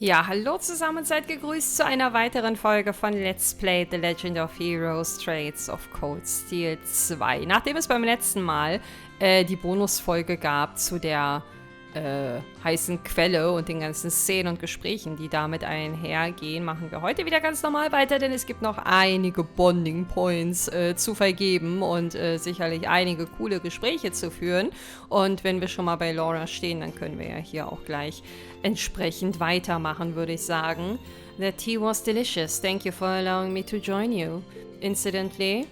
Ja, hallo zusammen, seid gegrüßt zu einer weiteren Folge von Let's Play The Legend of Heroes Traits of Cold Steel 2. Nachdem es beim letzten Mal die Bonusfolge gab zu der heißen Quelle und den ganzen Szenen und Gesprächen, die damit einhergehen, machen wir heute wieder ganz normal weiter, denn es gibt noch einige Bonding Points zu vergeben und sicherlich einige coole Gespräche zu führen. Und wenn wir schon mal bei Laura stehen, dann können wir ja hier auch gleich entsprechend weitermachen, würde ich sagen. The tea was delicious. Thank you for allowing me to join you. Incidentally,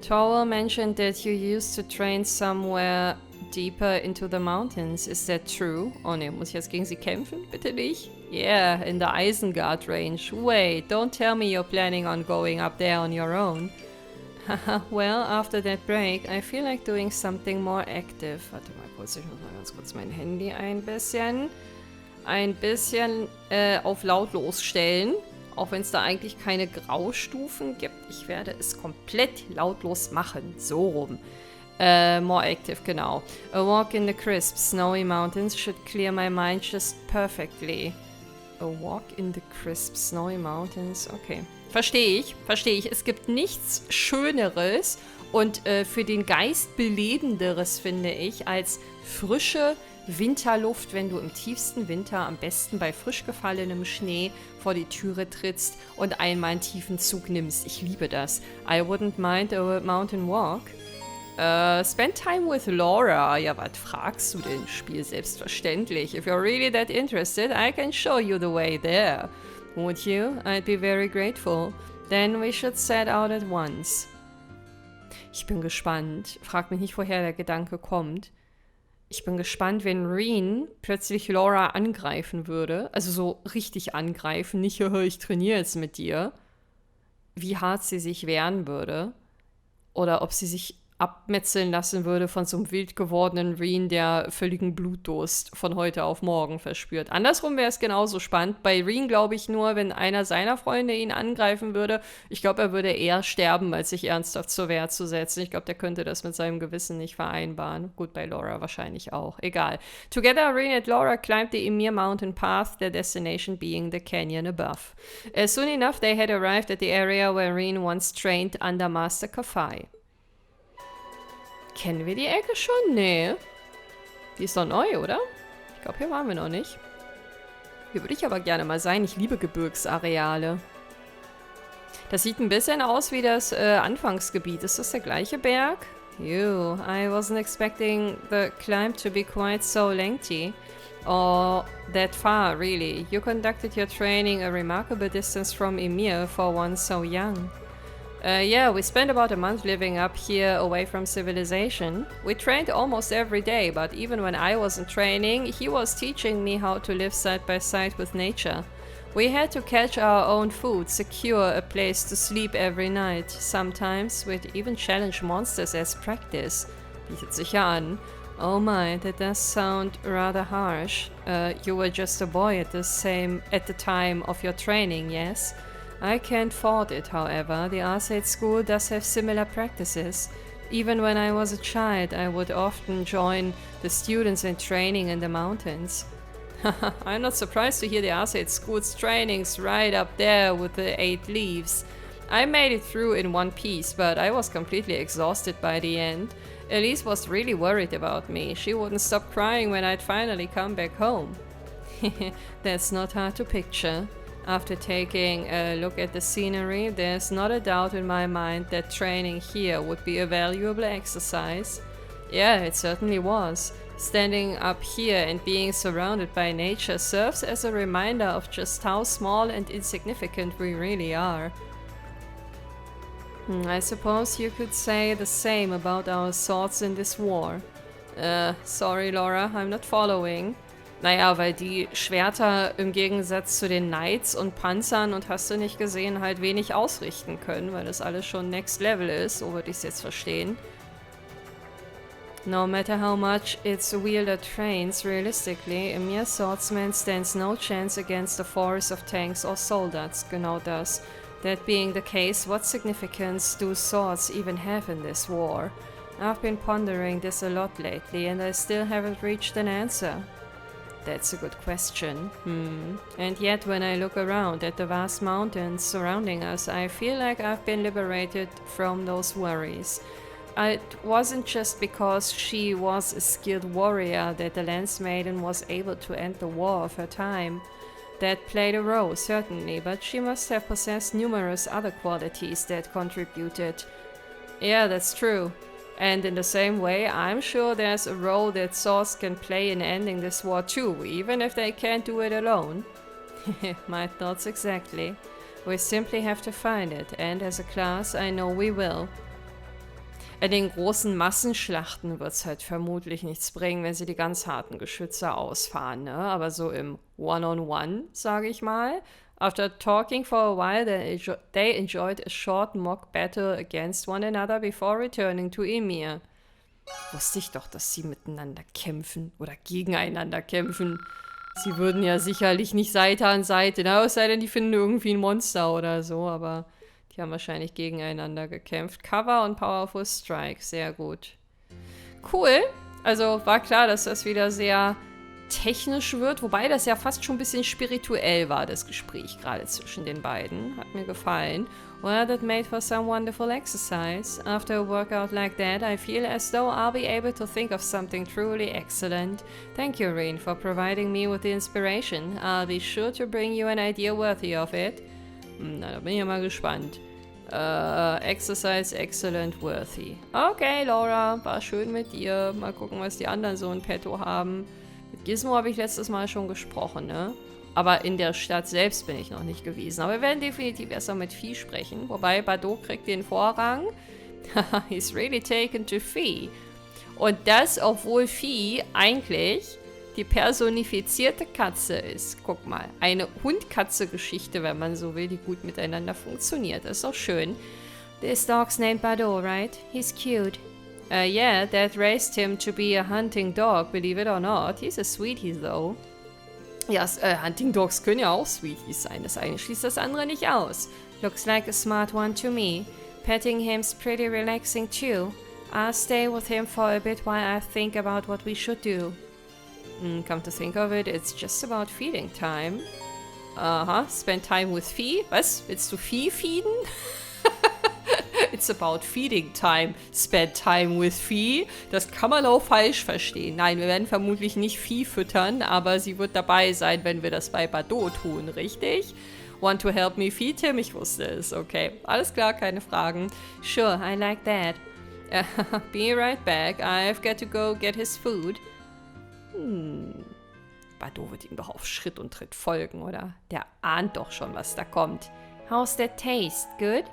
Torwell mentioned that you used to train somewhere deeper into the mountains. Is that true? Oh ne, muss ich jetzt gegen sie kämpfen? Bitte nicht? Yeah, in the Isengard range. Wait, don't tell me you're planning on going up there on your own. Haha, well, after that break, I feel like doing something more active. Warte mal kurz, ich muss mal ganz kurz mein Handy ein bisschen auf lautlos stellen. Auch wenn es da eigentlich keine Graustufen gibt. Ich werde es komplett lautlos machen. So rum. More active, genau. A walk in the crisp, snowy mountains should clear my mind just perfectly. A walk in the crisp, snowy mountains, okay. Verstehe ich. Es gibt nichts Schöneres und für den Geist belebenderes, finde ich, als frische Winterluft, wenn du im tiefsten Winter am besten bei frisch gefallenem Schnee vor die Türe trittst und einmal einen tiefen Zug nimmst. Ich liebe das. I wouldn't mind a mountain walk. Spend time with Laura. Ja, was fragst du denn? Spiel selbstverständlich. If you're really that interested, I can show you the way there. Would you? I'd be very grateful. Then we should set out at once. Ich bin gespannt. Frag mich nicht, woher der Gedanke kommt. Ich bin gespannt, wenn Reen plötzlich Laura angreifen würde. Also so richtig angreifen. Nicht, ich trainiere jetzt mit dir. Wie hart sie sich wehren würde. Oder ob sie sich abmetzeln lassen würde von so einem wild gewordenen Reen, der völligen Blutdurst von heute auf morgen verspürt. Andersrum wäre es genauso spannend. Bei Reen glaube ich nur, wenn einer seiner Freunde ihn angreifen würde, ich glaube, er würde eher sterben, als sich ernsthaft zur Wehr zu setzen. Ich glaube, der könnte das mit seinem Gewissen nicht vereinbaren. Gut, bei Laura wahrscheinlich auch. Egal. Together, Reen and Laura climbed the Ymir mountain path, their destination being the canyon above. Soon enough, they had arrived at the area where Reen once trained under Master Kafai. Kennen wir die Ecke schon? Nee. Die ist doch neu, oder? Ich glaube, hier waren wir noch nicht. Hier würde ich aber gerne mal sein. Ich liebe Gebirgsareale. Das sieht ein bisschen aus wie das Anfangsgebiet. Ist das der gleiche Berg? Ew, I wasn't expecting the climb to be quite so lengthy. Or that far, really. You conducted your training a remarkable distance from Ymir for one so young. Yeah, we spent about a month living up here away from civilization. We trained almost every day, but even when I wasn't training, he was teaching me how to live side by side with nature. We had to catch our own food, secure a place to sleep every night. Sometimes we'd even challenge monsters as practice. Bietet sich ja an. Oh my, that does sound rather harsh. You were just a boy at the time of your training, yes? I can't fault it, however. The Arcade School does have similar practices. Even when I was a child, I would often join the students in training in the mountains. I'm not surprised to hear the Arcade School's trainings right up there with the 8 leaves. I made it through in one piece, but I was completely exhausted by the end. Elise was really worried about me. She wouldn't stop crying when I'd finally come back home. That's not hard to picture. After taking a look at the scenery, there's not a doubt in my mind that training here would be a valuable exercise. Yeah, it certainly was. Standing up here and being surrounded by nature serves as a reminder of just how small and insignificant we really are. I suppose you could say the same about our swords in this war. Sorry, Laura, I'm not following. Naja, weil die Schwerter im Gegensatz zu den Knights und Panzern und hast du nicht gesehen, halt wenig ausrichten können, weil das alles schon Next Level ist, so würde ich es jetzt verstehen. No matter how much its wielder trains, realistically, a mere swordsman stands no chance against a force of tanks or soldiers. Genau das. That being the case, what significance do swords even have in this war? I've been pondering this a lot lately and I still haven't reached an answer. That's a good question. And yet when I look around at the vast mountains surrounding us, I feel like I've been liberated from those worries. It wasn't just because she was a skilled warrior that the Lance Maiden was able to end the war of her time. That played a role, certainly, but she must have possessed numerous other qualities that contributed. Yeah, that's true. And in the same way, I'm sure there's a role that Source can play in ending this war too, even if they can't do it alone. My thoughts exactly. We simply have to find it, and as a class, I know we will. In den großen Massenschlachten wird es halt vermutlich nichts bringen, wenn sie die ganz harten Geschütze ausfahren, ne? Aber so im One-on-One, sage ich mal. After talking for a while, they enjoyed a short mock battle against one another before returning to Emir. Wusste ich doch, dass sie miteinander kämpfen oder gegeneinander kämpfen. Sie würden ja sicherlich nicht Seite an Seite, na, es sei denn, die finden irgendwie ein Monster oder so, aber die haben wahrscheinlich gegeneinander gekämpft. Cover und Powerful Strike, sehr gut. Cool, also war klar, dass das wieder sehr technisch wird, wobei das ja fast schon ein bisschen spirituell war, das Gespräch gerade zwischen den beiden. Hat mir gefallen. Well, that made for some wonderful exercise. After a workout like that, I feel as though I'll be able to think of something truly excellent. Thank you, Reen, for providing me with the inspiration. I'll be sure to bring you an idea worthy of it. Na, da bin ich ja mal gespannt. Exercise excellent worthy. Okay, Laura, war schön mit dir. Mal gucken, was die anderen so in petto haben. Mit Gizmo habe ich letztes Mal schon gesprochen, ne? Aber in der Stadt selbst bin ich noch nicht gewesen. Aber wir werden definitiv erstmal mit Vieh sprechen. Wobei, Bardot kriegt den Vorrang. He's really taken to Vieh. Und das, obwohl Vieh eigentlich die personifizierte Katze ist. Guck mal, eine Hund-Katze-Geschichte, wenn man so will, die gut miteinander funktioniert. Das ist doch schön. This dog's named Bardot, right? He's cute. Yeah, Dad raised him to be a hunting dog, believe it or not. He's a sweetie, though. Ja, Hunting Dogs können ja auch Sweeties sein. Das eine schließt das andere nicht aus. Looks like a smart one to me. Petting him's pretty relaxing, too. I'll stay with him for a bit while I think about what we should do. Come to think of it, it's just about feeding time. Aha, spend time with Vieh? Was? Willst du Vieh feeden? It's about feeding time. Spend time with Vieh. Das kann man auch falsch verstehen. Nein, wir werden vermutlich nicht Vieh füttern, aber sie wird dabei sein, wenn wir das bei Bardot tun, richtig? Want to help me feed him? Ich wusste es. Okay, alles klar, keine Fragen. Sure, I like that. Be right back. I've got to go get his food. Bardot wird ihm doch auf Schritt und Tritt folgen, oder? Der ahnt doch schon, was da kommt. How's that taste? Good?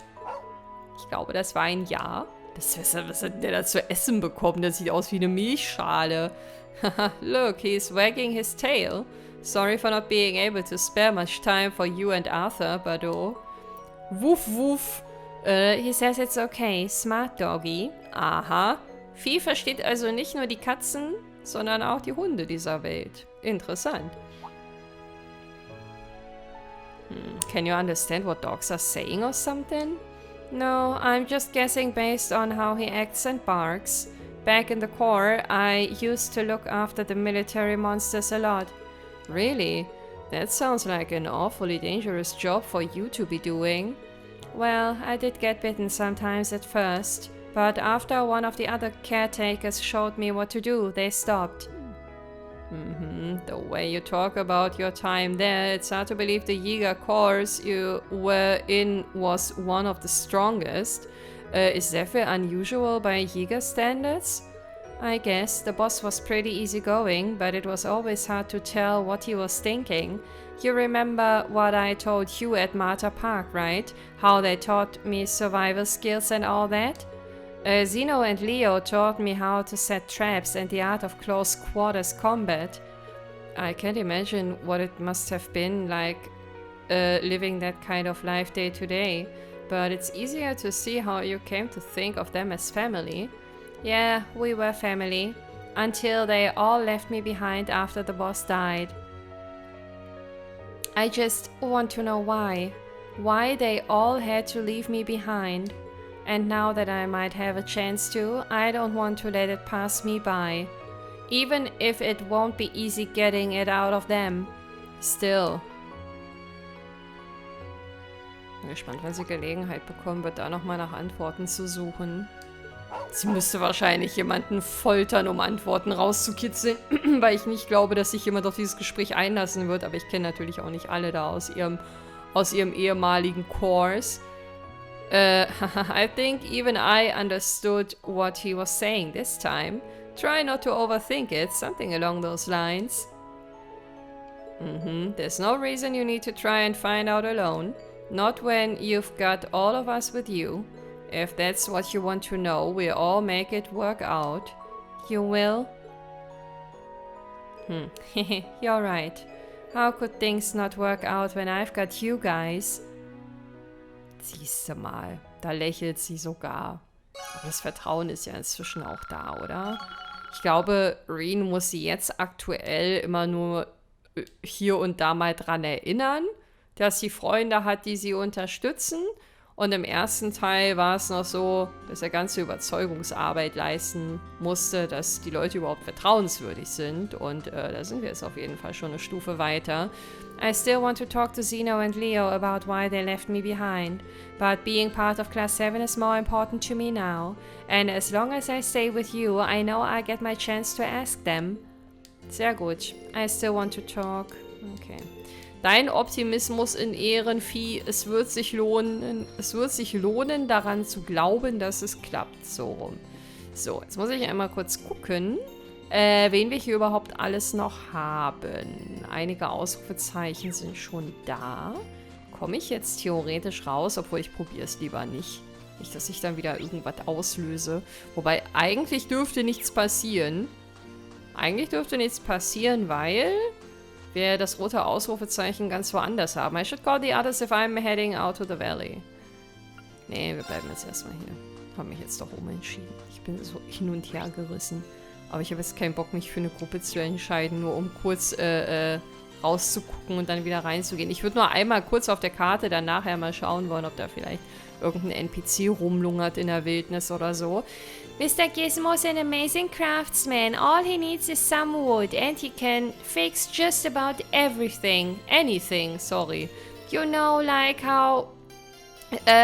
Ich glaube, das war ein Ja. Was hat der da zu essen bekommen? Das sieht aus wie eine Milchschale. Look, he's wagging his tail. Sorry for not being able to spare much time for you and Arthur, Bardot. Wuff, wuff. He says it's okay. Smart doggy. Aha. Vieh versteht also nicht nur die Katzen, sondern auch die Hunde dieser Welt. Interessant. Can you understand what dogs are saying or something? No, I'm just guessing based on how he acts and barks. Back in the Corps, I used to look after the military monsters a lot. Really? That sounds like an awfully dangerous job for you to be doing. Well, I did get bitten sometimes at first, but after one of the other caretakers showed me what to do, they stopped. The way you talk about your time there, it's hard to believe the Jäger course you were in was one of the strongest. Is that very unusual by Jäger standards? I guess the boss was pretty easygoing, but it was always hard to tell what he was thinking. You remember what I told you at Marta Park, right? How they taught me survival skills and all that? Zeno and Leo taught me how to set traps and the art of close quarters combat. I can't imagine what it must have been like living that kind of life day to day, but it's easier to see how you came to think of them as family. Yeah, we were family, until they all left me behind after the boss died. I just want to know why. Why they all had to leave me behind. And now that I might have a chance to, I don't want to let it pass me by. Even if it won't be easy getting it out of them. Still. Bin gespannt, wann sie Gelegenheit bekommen wird, da nochmal nach Antworten zu suchen. Sie müsste wahrscheinlich jemanden foltern, um Antworten rauszukitzeln, weil ich nicht glaube, dass sich jemand auf dieses Gespräch einlassen wird. Aber ich kenne natürlich auch nicht alle da aus ihrem ehemaligen Course. I think even I understood what he was saying this time. Try not to overthink it, something along those lines. There's no reason you need to try and find out alone. Not when you've got all of us with you. If that's what you want to know, we'll all make it work out. You will? You're right. How could things not work out when I've got you guys? Siehst du mal, da lächelt sie sogar. Aber das Vertrauen ist ja inzwischen auch da, oder? Ich glaube, Reen muss sie jetzt aktuell immer nur hier und da mal dran erinnern, dass sie Freunde hat, die sie unterstützen. Und im ersten Teil war es noch so, dass er ganze Überzeugungsarbeit leisten musste, dass die Leute überhaupt vertrauenswürdig sind. Und da sind wir jetzt auf jeden Fall schon eine Stufe weiter. I still want to talk to Zeno and Leo about why they left me behind. But being part of Class 7 is more important to me now. And as long as I stay with you, I know I get my chance to ask them. Sehr gut. I still want to talk. Okay. Dein Optimismus in Ehrenvieh, es wird sich lohnen, daran zu glauben, dass es klappt. So rum. So, jetzt muss ich einmal kurz gucken, wen wir hier überhaupt alles noch haben. Einige Ausrufezeichen sind schon da. Komme ich jetzt theoretisch raus, obwohl ich probiere es lieber nicht. Nicht, dass ich dann wieder irgendwas auslöse. Wobei, eigentlich dürfte nichts passieren. Eigentlich dürfte nichts passieren, weil wir das rote Ausrufezeichen ganz woanders haben. I should call the others if I'm heading out to the valley. Nee, wir bleiben jetzt erstmal hier. Habe mich jetzt doch umentschieden. Ich bin so hin und her gerissen. Aber ich habe jetzt keinen Bock, mich für eine Gruppe zu entscheiden, nur um kurz rauszugucken und dann wieder reinzugehen. Ich würde nur einmal kurz auf der Karte dann nachher mal schauen wollen, ob da vielleicht irgendein NPC rumlungert in der Wildnis oder so. Mr. Gizmo's an amazing craftsman. All he needs is some wood and he can fix just about everything. Anything, sorry. You know, like how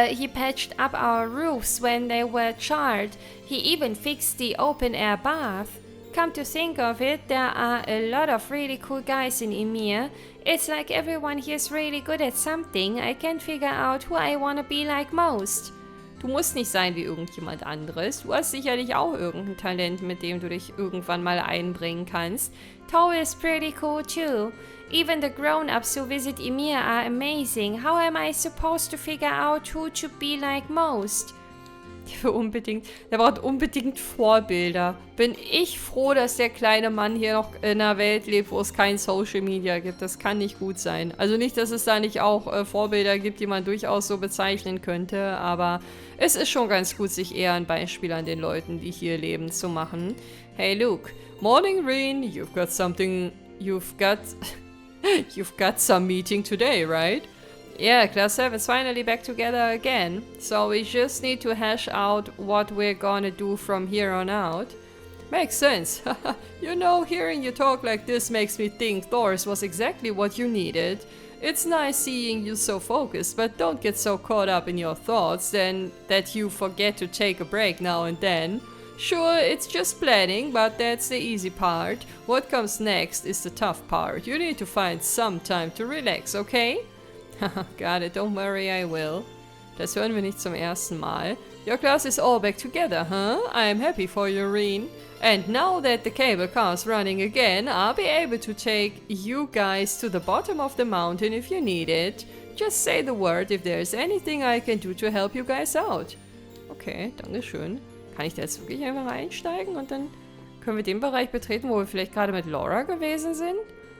he patched up our roofs when they were charred. He even fixed the open-air bath. Come to think of it, there are a lot of really cool guys in MEHR. It's like everyone here's really good at something. I can't figure out who I wanna be like most. Du musst nicht sein wie irgendjemand anderes. Du hast sicherlich auch irgendein Talent, mit dem du dich irgendwann mal einbringen kannst. Toll is pretty cool too. Even the grown-ups who visit MEHR are amazing. How am I supposed to figure out who to be like most? Der braucht unbedingt Vorbilder. Bin ich froh, dass der kleine Mann hier noch in einer Welt lebt, wo es kein Social Media gibt. Das kann nicht gut sein. Also nicht, dass es da nicht auch Vorbilder gibt, die man durchaus so bezeichnen könnte, aber es ist schon ganz gut, sich eher ein Beispiel an den Leuten, die hier leben, zu machen. Hey Luke, morning Reen, you've got some meeting today, right? Yeah, Class 7's finally back together again, so we just need to hash out what we're gonna do from here on out. Makes sense. You know, hearing you talk like this makes me think Thor's was exactly what you needed. It's nice seeing you so focused, but don't get so caught up in your thoughts then that you forget to take a break now and then. Sure, it's just planning, but that's the easy part. What comes next is the tough part. You need to find some time to relax, okay? Got it, don't worry, I will. Das hören wir nicht zum ersten Mal. Your class is all back together, huh? I'm happy for you, Reen. And now that the cable car's running again, I'll be able to take you guys to the bottom of the mountain if you need it. Just say the word if there's anything I can do to help you guys out. Okay, dankeschön. Kann ich da jetzt wirklich einfach einsteigen und dann können wir den Bereich betreten, wo wir vielleicht gerade mit Laura gewesen sind?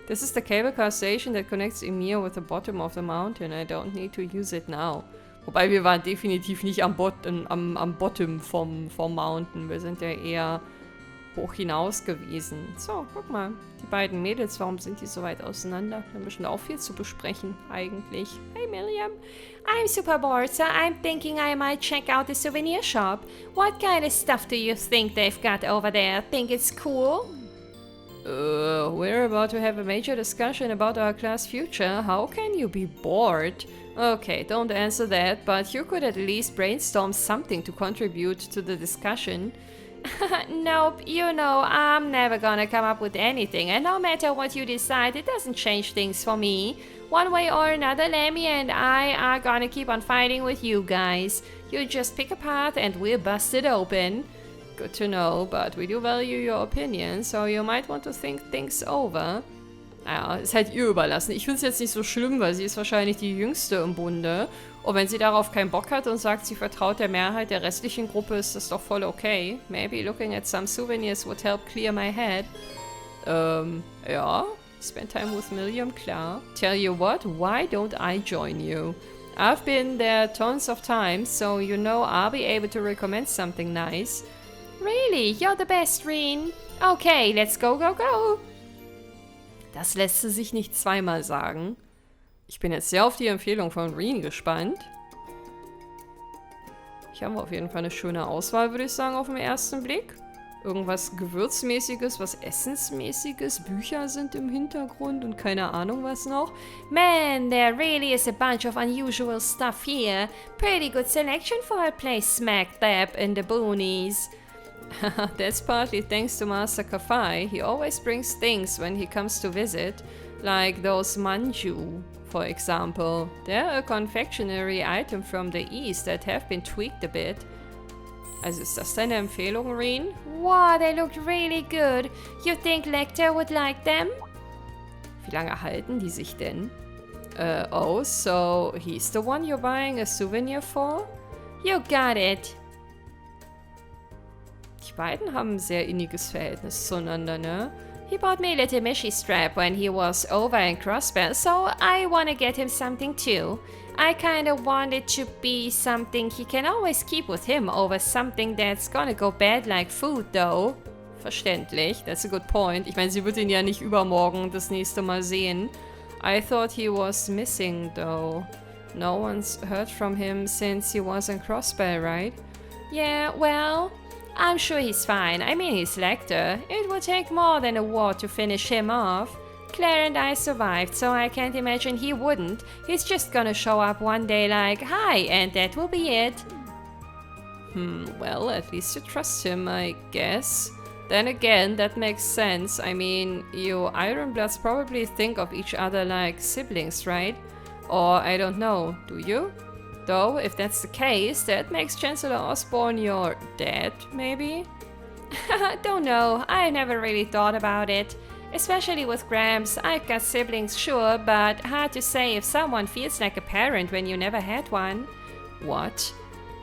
This is the cable car station that connects MEHR with the bottom of the mountain. I don't need to use it now. Wobei wir waren definitiv nicht am Bottom vom Mountain. Wir sind ja eher hoch hinaus gewesen. So, guck mal. Die beiden Mädels, warum sind die so weit auseinander? Wir haben bestimmt auch viel zu besprechen, eigentlich. Hey, Miriam. I'm super bored, so I'm thinking I might check out the souvenir shop. What kind of stuff do you think they've got over there? Think it's cool? We're about to have a major discussion about our class future. How can you be bored? Okay, don't answer that, but you could at least brainstorm something to contribute to the discussion. Nope, you know, I'm never gonna come up with anything, and no matter what you decide, it doesn't change things for me. One way or another, Lemmy and I are gonna keep on fighting with you guys. You just pick a path and we'll bust it open. Good to know, but we do value your opinion, so you might want to think things over. Ja, ist halt ihr überlassen. Ich finde es jetzt nicht so schlimm, weil sie ist wahrscheinlich die Jüngste im Bunde. Und wenn sie darauf keinen Bock hat und sagt, sie vertraut der Mehrheit der restlichen Gruppe, ist das doch voll okay. Maybe looking at some souvenirs would help clear my head. Ja. Spend time with Milliam, klar. Tell you what, why don't I join you? I've been there tons of times, so you know I'll be able to recommend something nice. Really? You're the best, Reen. Okay, let's go, go, go. Das lässt sie sich nicht zweimal sagen. Ich bin jetzt sehr auf die Empfehlung von Reen gespannt. Hier haben wir auf jeden Fall eine schöne Auswahl, würde ich sagen, auf den ersten Blick. Irgendwas Gewürzmäßiges, was Essensmäßiges. Bücher sind im Hintergrund und keine Ahnung was noch. Man, there really is a bunch of unusual stuff here. Pretty good selection for a place smack dab in the boonies. That's partly thanks to Master Kafai. He always brings things when he comes to visit. Like those manju, for example. They're a confectionery item from the east that have been tweaked a bit. Also ist das deine Empfehlung, Reen? Wow, they look really good. You think Lecter would like them? Wie lange halten die sich denn? Oh, so he's the one you're buying a souvenir for? You got it. Die beiden haben ein sehr inniges Verhältnis zueinander, ne? He bought me a little Mishi strap when he was over in Crossbell, so I wanna get him something too. I kinda want it to be something he can always keep with him over something that's gonna go bad like food, though. Verständlich, that's a good point. Ich meine, sie wird ihn ja nicht übermorgen das nächste Mal sehen. I thought he was missing, though. No one's heard from him since he was in Crossbell, right? Yeah, well, I'm sure he's fine. I mean, he's Lecter. It would take more than a war to finish him off. Claire and I survived, so I can't imagine he wouldn't. He's just gonna show up one day like, hi, and that will be it. Well, at least you trust him, I guess. Then again, that makes sense. I mean, you Ironbloods probably think of each other like siblings, right? Or, I don't know, do you? Though, if that's the case, that makes Chancellor Osborne your dad, maybe? Don't know, I never really thought about it. Especially with Gramps, I've got siblings, sure, but hard to say if someone feels like a parent when you never had one. What?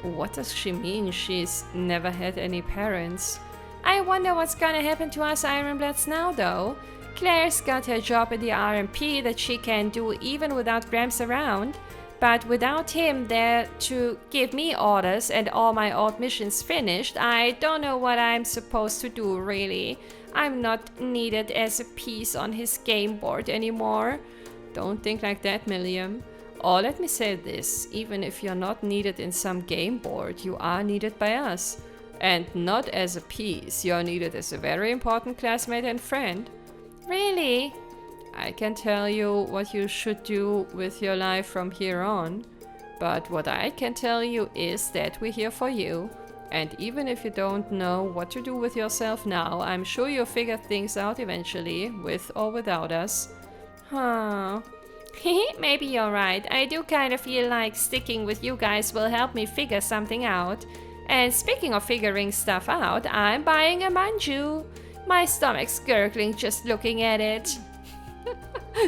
What does she mean she's never had any parents? I wonder what's gonna happen to us Ironbloods now, though. Claire's got her job in the RMP that she can do even without Gramps around. But without him there to give me orders and all my old missions finished, I don't know what I'm supposed to do, really. I'm not needed as a piece on his game board anymore. Don't think like that, Milliam. Or let me say this, even if you're not needed in some game board, you are needed by us. And not as a piece, you're needed as a very important classmate and friend. Really? I can tell you what you should do with your life from here on. But what I can tell you is that we're here for you. And even if you don't know what to do with yourself now, I'm sure you'll figure things out eventually, with or without us. Huh. Maybe you're right. I do kind of feel like sticking with you guys will help me figure something out. And speaking of figuring stuff out, I'm buying a manju. My stomach's gurgling just looking at it.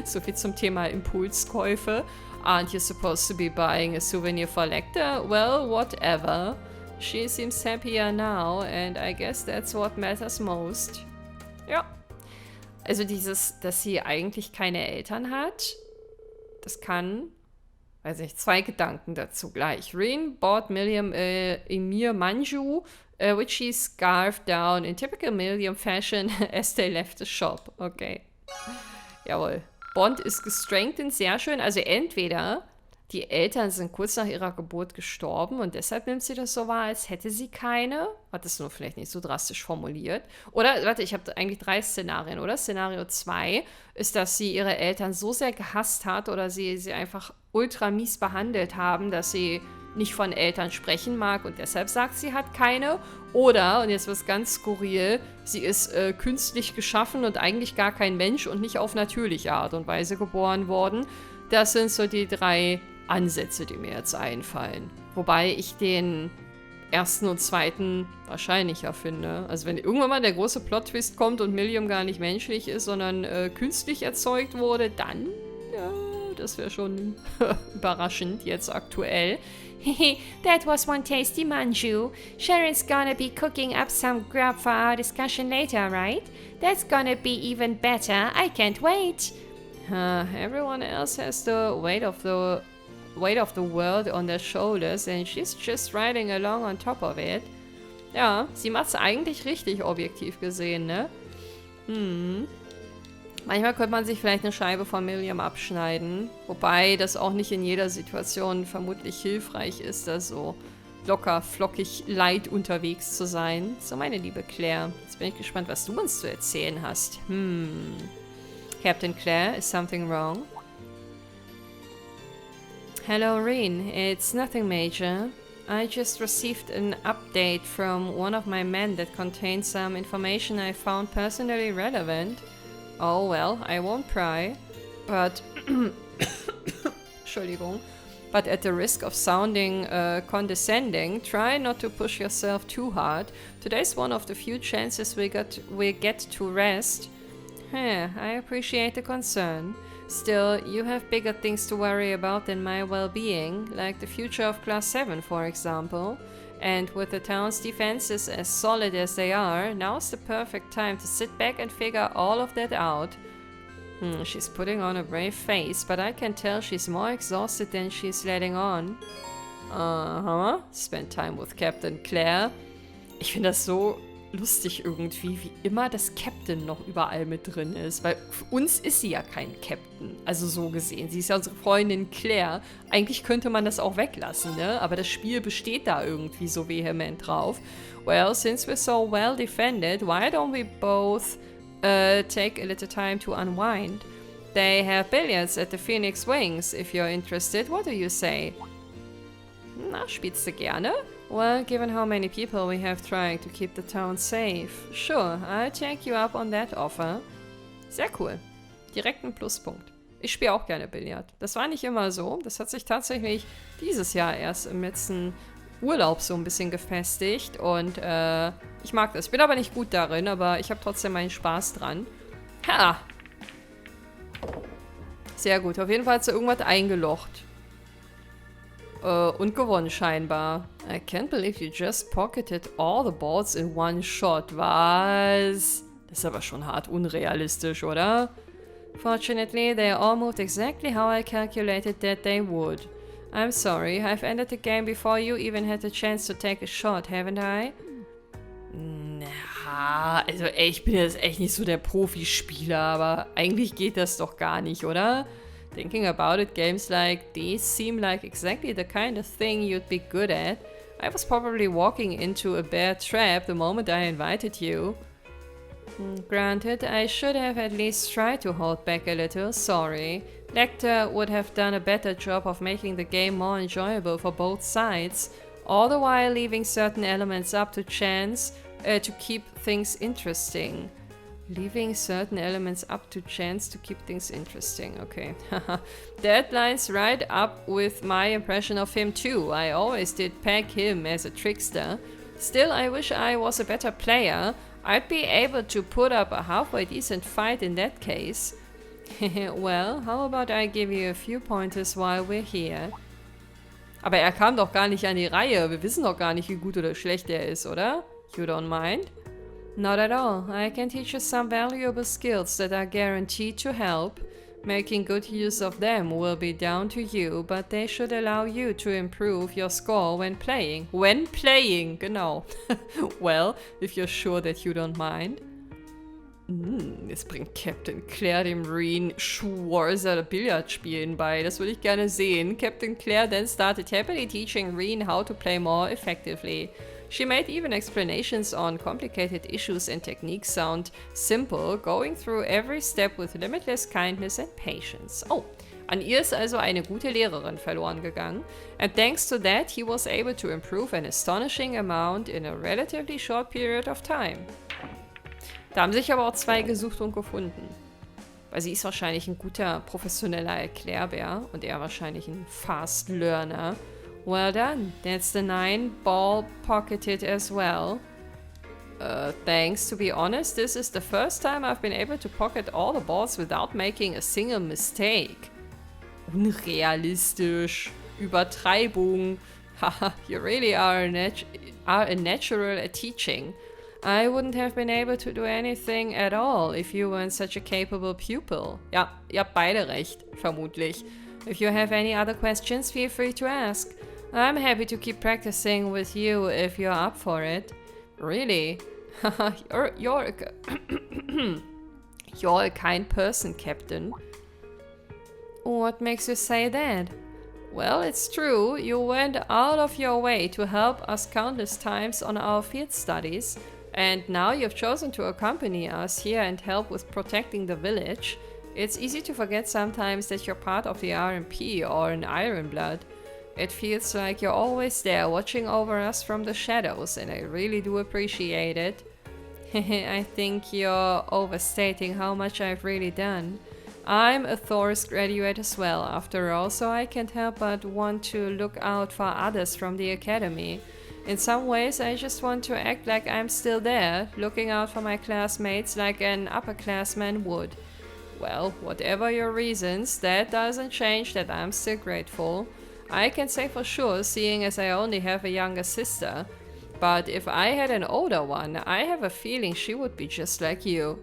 So viel zum Thema Impulskäufe. Aren't you supposed to be buying a souvenir for Lecter? Well, whatever. She seems happier now, and I guess that's what matters most. Ja. Also dieses, dass sie eigentlich keine Eltern hat, das kann, weiß nicht, zwei Gedanken dazu gleich. Reen bought Milliam Emir Manju, which she scarfed down in typical Milliam fashion as they left the shop. Okay. Jawohl. Bond ist gestrengthened, sehr schön. Also entweder die Eltern sind kurz nach ihrer Geburt gestorben und deshalb nimmt sie das so wahr, als hätte sie keine. Hat es nur vielleicht nicht so drastisch formuliert. Oder, warte, ich habe eigentlich 3 Szenarien, oder? Szenario 2 ist, dass sie ihre Eltern so sehr gehasst hat oder sie einfach ultra mies behandelt haben, dass sie nicht von Eltern sprechen mag und deshalb sagt, sie hat keine. Oder, und jetzt wird es ganz skurril, sie ist künstlich geschaffen und eigentlich gar kein Mensch und nicht auf natürliche Art und Weise geboren worden. Das sind so die 3 Ansätze, die mir jetzt einfallen. Wobei ich den ersten und zweiten wahrscheinlicher finde. Also wenn irgendwann mal der große Plot-Twist kommt und Millium gar nicht menschlich ist, sondern künstlich erzeugt wurde, dann, das wäre schon überraschend jetzt aktuell. That was one tasty manju. Sharon's gonna be cooking up some grub for our discussion later, right? That's gonna be even better. I can't wait. Everyone else has the weight of the world on their shoulders and she's just riding along on top of it. Ja, sie macht's eigentlich richtig objektiv gesehen, ne? Manchmal könnte man sich vielleicht eine Scheibe von Milliam abschneiden. Wobei das auch nicht in jeder Situation vermutlich hilfreich ist, da so locker, flockig, light unterwegs zu sein. So, meine liebe Claire, jetzt bin ich gespannt, was du uns zu erzählen hast. Captain Claire, is something wrong? Hello, Reen. It's nothing major. I just received an update from one of my men that contains some information I found personally relevant. Oh, well, I won't pry, but... Entschuldigung. But at the risk of sounding condescending, try not to push yourself too hard. Today's one of the few chances we get to rest. I appreciate the concern. Still, you have bigger things to worry about than my well-being, like the future of Class 7, for example. And with the town's defenses as solid as they are, now's the perfect time to sit back and figure all of that out. She's putting on a brave face, but I can tell she's more exhausted than she's letting on. Spend time with Captain Claire. Ich finde das so lustig irgendwie, wie immer das Captain noch überall mit drin ist. Weil für uns ist sie ja kein Captain. Also so gesehen. Sie ist ja unsere Freundin Claire. Eigentlich könnte man das auch weglassen, ne? Aber das Spiel besteht da irgendwie so vehement drauf. Well, since we're so well defended, why don't we both take a little time to unwind? They have billiards at the Phoenix Wings, if you're interested. What do you say? Na, spielst du gerne? Well, given how many people we have trying to keep the town safe. Sure, I'll take you up on that offer. Sehr cool. Direkt ein Pluspunkt. Ich spiele auch gerne Billard. Das war nicht immer so. Das hat sich tatsächlich dieses Jahr erst im letzten Urlaub so ein bisschen gefestigt. Und ich mag das. Ich bin aber nicht gut darin, aber ich habe trotzdem meinen Spaß dran. Ha! Sehr gut. Auf jeden Fall hat sie irgendwas eingelocht. Und gewonnen scheinbar. I can't believe you just pocketed all the balls in one shot. Was? Das ist aber schon hart unrealistisch, oder? Fortunately, they all moved exactly how I calculated that they would. I'm sorry, I've ended the game before you even had the chance to take a shot, haven't I? Na, also ey, ich bin jetzt echt nicht so der Profispieler, aber eigentlich geht das doch gar nicht, oder? Thinking about it, games like these seem like exactly the kind of thing you'd be good at. I was probably walking into a bear trap the moment I invited you. Granted, I should have at least tried to hold back a little, sorry. Lecter would have done a better job of making the game more enjoyable for both sides, all the while leaving certain elements up to chance to keep things interesting. Leaving certain elements up to chance to keep things interesting. Okay. That lines right up with my impression of him too. I always did peg him as a trickster. Still, I wish I was a better player. I'd be able to put up a halfway decent fight in that case. Well, how about I give you a few pointers while we're here? Aber er kam doch gar nicht an die Reihe. Wir wissen doch gar nicht, wie gut oder schlecht er ist, oder? You don't mind? Not at all. I can teach you some valuable skills that are guaranteed to help. Making good use of them will be down to you, but they should allow you to improve your score when playing. When playing, genau. Well, if you're sure that you don't mind. Jetzt bringt Captain Claire dem Reen Schwarzer Billardspielen bei. Das würde ich gerne sehen. Captain Claire then started happily teaching Reen how to play more effectively. She made even explanations on complicated issues and techniques sound simple, going through every step with limitless kindness and patience. Oh, an ihr ist also eine gute Lehrerin verloren gegangen. And thanks to that, he was able to improve an astonishing amount in a relatively short period of time. Da haben sich aber auch zwei gesucht und gefunden. Weil sie ist wahrscheinlich ein guter professioneller Erklärbär und er wahrscheinlich ein Fast Learner. Well done. That's the 9 ball pocketed as well. Thanks. To be honest, this is the first time I've been able to pocket all the balls without making a single mistake. Unrealistisch. Übertreibung. Haha, you really are a natural at teaching. I wouldn't have been able to do anything at all if you weren't such a capable pupil. Ja, ihr habt beide recht, vermutlich. If you have any other questions, feel free to ask. I'm happy to keep practicing with you if you're up for it. Really? you're a kind person, Captain. What makes you say that? Well, it's true. You went out of your way to help us countless times on our field studies, and now you've chosen to accompany us here and help with protecting the village. It's easy to forget sometimes that you're part of the RMP or an Ironblood. It feels like you're always there watching over us from the shadows, and I really do appreciate it. I think you're overstating how much I've really done. I'm a Thor's graduate as well, after all, so I can't help but want to look out for others from the academy. In some ways, I just want to act like I'm still there, looking out for my classmates like an upperclassman would. Well, whatever your reasons, that doesn't change that I'm still grateful. I can say for sure, seeing as I only have a younger sister. But if I had an older one, I have a feeling she would be just like you.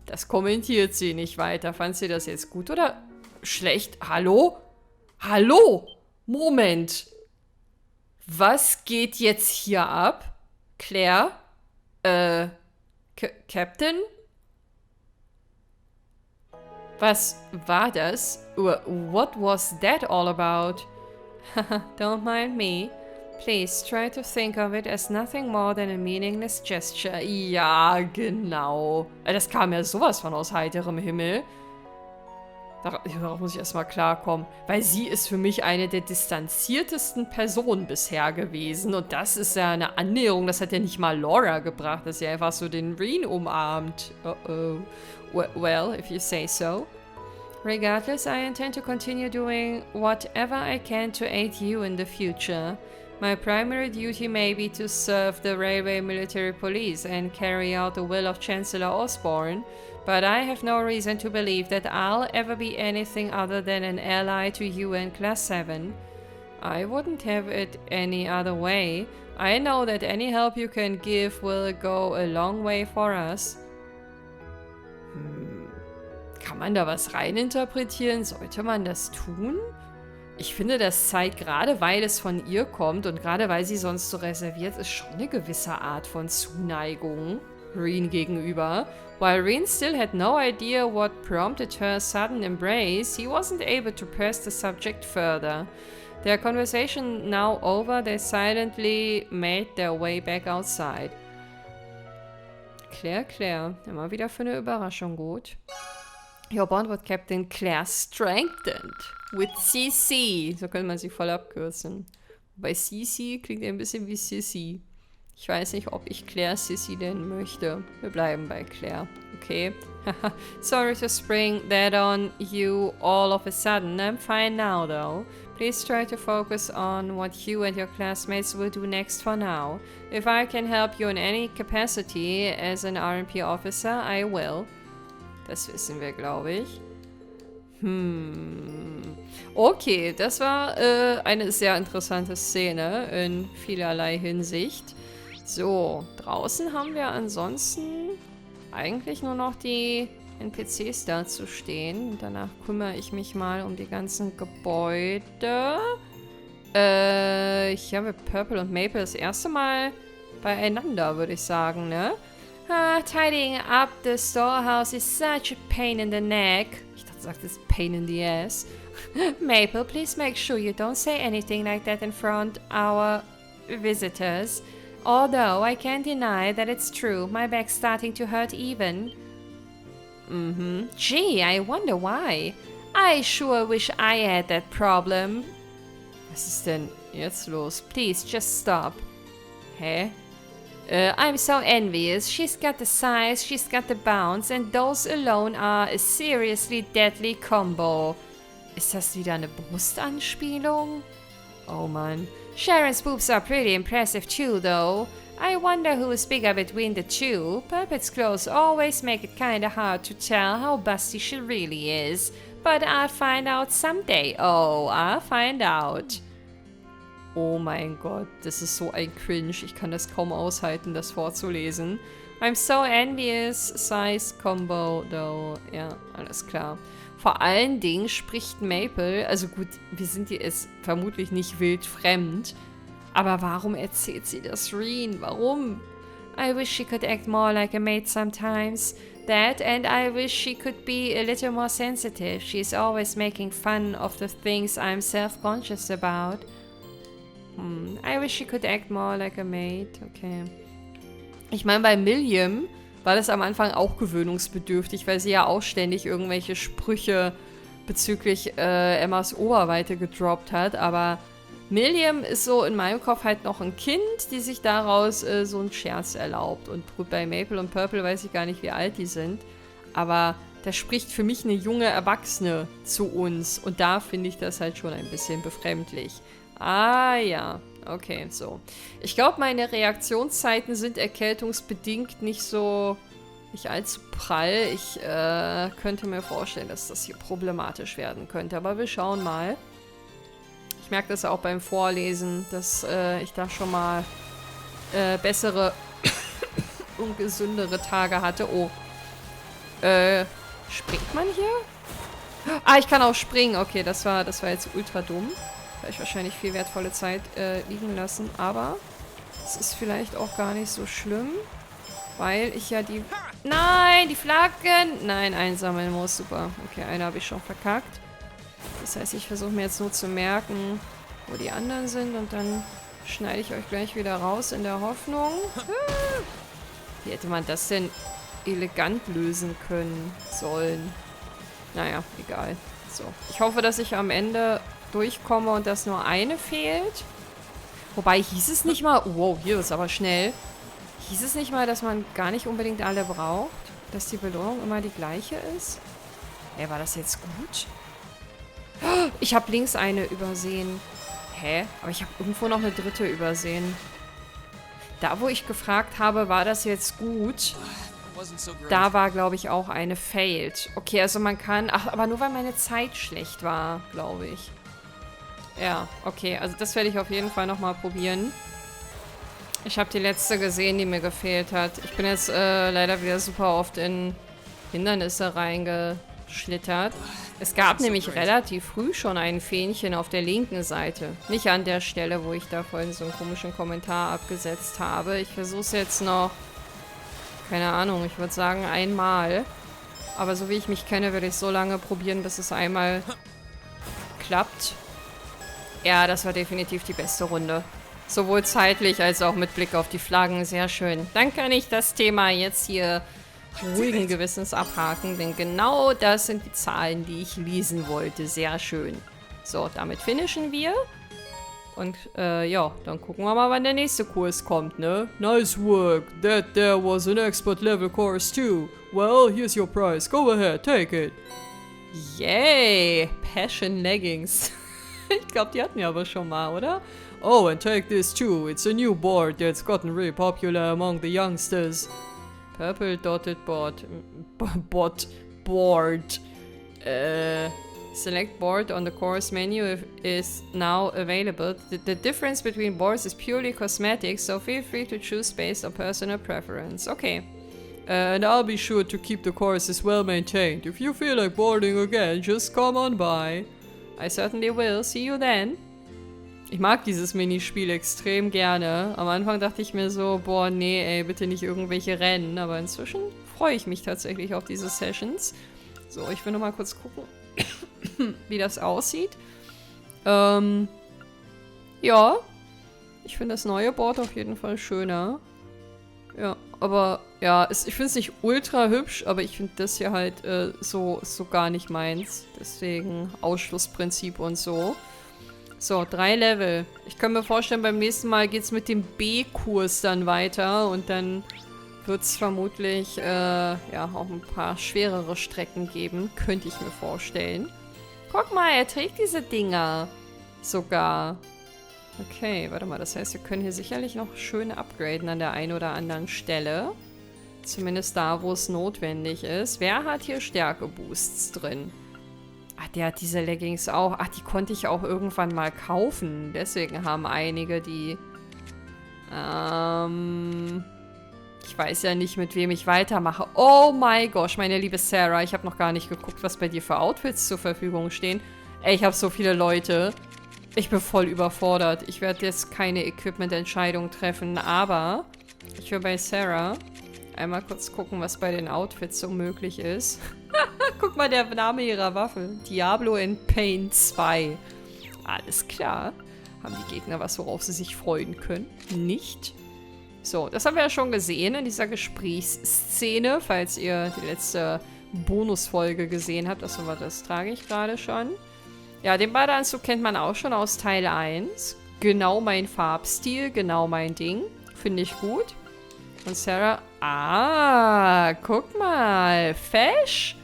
Das kommentiert sie nicht weiter. Fand sie das jetzt gut oder schlecht? Hallo? Hallo? Moment. Was geht jetzt hier ab? Claire? Captain? Was war das? What was that all about? Don't mind me. Please try to think of it as nothing more than a meaningless gesture. Ja, genau. Das kam ja sowas von aus heiterem Himmel. Darauf muss ich erstmal klarkommen. Weil sie ist für mich eine der distanziertesten Personen bisher gewesen. Und das ist ja eine Annäherung. Das hat ja nicht mal Laura gebracht, dass sie einfach so den Reen umarmt. Well, if you say so. Regardless, I intend to continue doing whatever I can to aid you in the future. My primary duty may be to serve the Railway Military Police and carry out the will of Chancellor Osborne, but I have no reason to believe that I'll ever be anything other than an ally to you and Class 7. I wouldn't have it any other way. I know that any help you can give will go a long way for us. Kann man da was reininterpretieren? Sollte man das tun? Ich finde, das zeigt, gerade weil es von ihr kommt und gerade weil sie sonst so reserviert ist, schon eine gewisse Art von Zuneigung Reen gegenüber. While Reen still had no idea what prompted her sudden embrace, he wasn't able to press the subject further. Their conversation now over, they silently made their way back outside. Claire, immer wieder für eine Überraschung gut. Your bond with Captain Claire strengthened with CC. So könnte man sie voll abkürzen. Bei CC klingt ein bisschen wie Sissy. Ich weiß nicht, ob ich Claire Sissy nennen möchte. Wir bleiben bei Claire. Okay. Sorry to spring that on you all of a sudden. I'm fine now, though. Please try to focus on what you and your classmates will do next for now. If I can help you in any capacity as an RMP officer, I will. Das wissen wir, glaube ich. Okay, das war eine sehr interessante Szene in vielerlei Hinsicht. So, draußen haben wir ansonsten eigentlich nur noch die NPCs da zu stehen. Danach kümmere ich mich mal um die ganzen Gebäude. Ich habe Purple und Maple das erste Mal beieinander, würde ich sagen, ne? Tidying up the storehouse is such a pain in the neck. Ich dachte, sagt es pain in the ass. Maple, please make sure you don't say anything like that in front our visitors. Although I can't deny that it's true. My back's starting to hurt even. Gee, I wonder why. I sure wish I had that problem. Was ist denn jetzt los? Please, just stop. Hä? I'm so envious. She's got the size, she's got the bounce, and those alone are a seriously deadly combo. Ist das wieder eine Brustanspielung? Oh Mann. Sharon's boobs are pretty impressive too, though. I wonder who is bigger between the two. Puppet's clothes always make it kinda hard to tell how busty she really is. But I'll find out someday. Oh, I'll find out. Oh mein Gott, das ist so ein Cringe. Ich kann das kaum aushalten, das vorzulesen. I'm so envious. Size Combo, though. Ja, alles klar. Vor allen Dingen spricht Maple, also gut, wir sind ihr ist vermutlich nicht wild fremd, aber warum erzählt sie das Reen? Warum? I wish she could act more like a maid sometimes. That, and I wish she could be a little more sensitive. She's always making fun of the things I'm self-conscious about. I wish she could act more like a maid. Okay. Ich meine, bei Milliam war das am Anfang auch gewöhnungsbedürftig, weil sie ja auch ständig irgendwelche Sprüche bezüglich Emmas Oberweite gedroppt hat. Aber Milliam ist so in meinem Kopf halt noch ein Kind, die sich daraus so einen Scherz erlaubt. Und gut, bei Maple und Purple weiß ich gar nicht, wie alt die sind. Aber da spricht für mich eine junge Erwachsene zu uns. Und da finde ich das halt schon ein bisschen befremdlich. Ah ja, okay, so. Ich glaube, meine Reaktionszeiten sind erkältungsbedingt nicht allzu prall. Ich könnte mir vorstellen, dass das hier problematisch werden könnte. Aber wir schauen mal. Ich merke das auch beim Vorlesen, dass ich da schon mal bessere und gesündere Tage hatte. Oh. Springt man hier? Ah, ich kann auch springen. Okay, das war jetzt ultra dumm. Habe ich wahrscheinlich viel wertvolle Zeit liegen lassen. Aber es ist vielleicht auch gar nicht so schlimm, weil ich ja die... Nein, die Flaggen! Nein, einsammeln muss. Super. Okay, eine habe ich schon verkackt. Das heißt, ich versuche mir jetzt nur zu merken, wo die anderen sind. Und dann schneide ich euch gleich wieder raus in der Hoffnung. Wie hätte man das denn elegant lösen können sollen? Naja, egal. So. Ich hoffe, dass ich am Ende durchkomme und dass nur eine fehlt. Wobei, hieß es nicht mal... Wow, hier ist aber schnell. Hieß es nicht mal, dass man gar nicht unbedingt alle braucht? Dass die Belohnung immer die gleiche ist? Hä, war das jetzt gut? Ich habe links eine übersehen. Hä? Aber ich habe irgendwo noch eine dritte übersehen. Da, wo ich gefragt habe, war das jetzt gut? Da war, glaube ich, auch eine failed. Okay, also man kann... Ach, aber nur weil meine Zeit schlecht war, glaube ich. Ja, okay. Also das werde ich auf jeden Fall nochmal probieren. Ich habe die letzte gesehen, die mir gefehlt hat. Ich bin jetzt leider wieder super oft in Hindernisse reingeschlittert. Es gab nämlich relativ früh schon ein Fähnchen auf der linken Seite. Nicht an der Stelle, wo ich da vorhin so einen komischen Kommentar abgesetzt habe. Ich versuche es jetzt noch... Keine Ahnung, ich würde sagen einmal. Aber so wie ich mich kenne, würde ich so lange probieren, bis es einmal klappt. Ja, das war definitiv die beste Runde. Sowohl zeitlich als auch mit Blick auf die Flaggen. Sehr schön. Dann kann ich das Thema jetzt hier ruhigen Gewissens abhaken, denn genau das sind die Zahlen, die ich lesen wollte. Sehr schön. So, damit finishen wir. Und, ja, dann gucken wir mal, wann der nächste Kurs kommt, ne? Nice work. That there was an expert level course too. Well, here's your prize. Go ahead, take it. Yay! Passion Leggings. Ich glaube, die hatten wir aber schon mal, oder? Oh, and take this too. It's a new board that's gotten really popular among the youngsters. Purple dotted board. Board. Select board on the course menu is now available. The difference between boards is purely cosmetic, so feel free to choose based on personal preference. Okay. And I'll be sure to keep the courses well maintained. If you feel like boarding again, just come on by. I certainly will. See you then. Ich mag dieses Minispiel extrem gerne. Am Anfang dachte ich mir so, boah, nee, ey, bitte nicht irgendwelche Rennen. Aber inzwischen freue ich mich tatsächlich auf diese Sessions. So, ich will nur mal kurz gucken, wie das aussieht. Ja, ich finde das neue Board auf jeden Fall schöner. Ja, aber ja, ich finde es nicht ultra hübsch, aber ich finde das hier halt so gar nicht meins. Deswegen Ausschlussprinzip und so. So, 3 Level. Ich kann mir vorstellen, beim nächsten Mal geht es mit dem B-Kurs dann weiter und dann wird es vermutlich ja, auch ein paar schwerere Strecken geben. Könnte ich mir vorstellen. Guck mal, er trägt diese Dinger. Sogar. Okay, warte mal. Das heißt, wir können hier sicherlich noch schön upgraden an der einen oder anderen Stelle. Zumindest da, wo es notwendig ist. Wer hat hier Stärke-Boosts drin? Ach, der hat diese Leggings auch. Ach, die konnte ich auch irgendwann mal kaufen. Deswegen haben einige die. Ich weiß ja nicht, mit wem ich weitermache. Oh mein Gott, meine liebe Sarah. Ich habe noch gar nicht geguckt, was bei dir für Outfits zur Verfügung stehen. Ey, ich habe so viele Leute. Ich bin voll überfordert. Ich werde jetzt keine Equipment-Entscheidung treffen, aber ich will bei Sarah einmal kurz gucken, was bei den Outfits so möglich ist. Guck mal, der Name ihrer Waffe. Diablo in Pain 2. Alles klar. Haben die Gegner was, worauf sie sich freuen können? Nicht? So, das haben wir ja schon gesehen in dieser Gesprächsszene, falls ihr die letzte Bonusfolge gesehen habt. Achso, das trage ich gerade schon. Ja, den Badeanzug kennt man auch schon aus Teil 1. Genau mein Farbstil, genau mein Ding. Finde ich gut. Und Sarah, guck mal, fesch.